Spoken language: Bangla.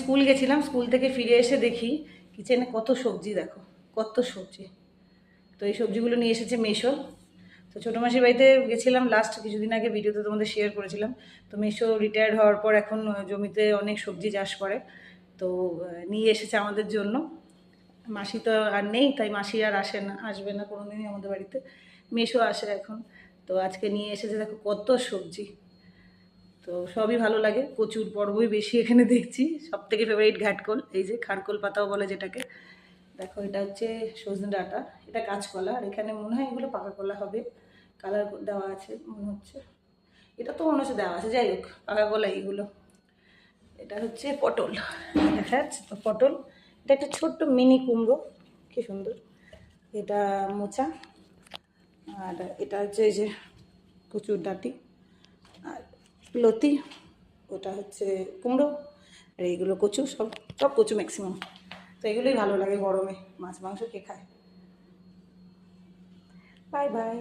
স্কুল গেছিলাম, স্কুল থেকে ফিরে এসে দেখি কিচেনে কত সবজি, দেখো কত সবজি। তো এই সবজিগুলো নিয়ে এসেছে মেশো। তো ছোটো মাসির বাড়িতে গেছিলাম লাস্ট কিছুদিন আগে, ভিডিওতে তোমাদের শেয়ার করেছিলাম। তো মেশো রিটায়ার্ড হওয়ার পর এখন জমিতে অনেক সবজি চাষ করে, তো নিয়ে এসেছে আমাদের জন্য। মাসি তো আর নেই, তাই মাসি আর আসবে না কোনোদিনই আমাদের বাড়িতে, মেশো আসে এখন। তো আজকে নিয়ে এসেছে, দেখো কত সবজি। তো সবই ভালো লাগে, প্রচুর পর্বই বেশি এখানে দেখছি। সব থেকে ফেভারিট ঘাটকোল, এই যে খারকোল পাতাও বলে যেটাকে। দেখো এটা হচ্ছে সজনে ডাঁটা, এটা কাঁচকলা, আর এখানে মনে হয় এগুলো পাকা কলা হবে, কালার দেওয়া আছে মনে হচ্ছে। এটা তো মনে হচ্ছে দেওয়া আছে, যাই হোক পাকা কলা এইগুলো। এটা হচ্ছে পটল, দেখা যাচ্ছে তো পটল। এটা একটা ছোট্ট মিনি কুমড়ো, কি সুন্দর। এটা মোচা, আর এটা হচ্ছে এই যে কচুর ডাঁটি, আর লতি, ওটা হচ্ছে কুমড়ো, আর এইগুলো কচু, সব সব কচু ম্যাক্সিমাম। তো এগুলোই ভালো লাগে গরমে, মাছ মাংস কে খায়। Bye bye.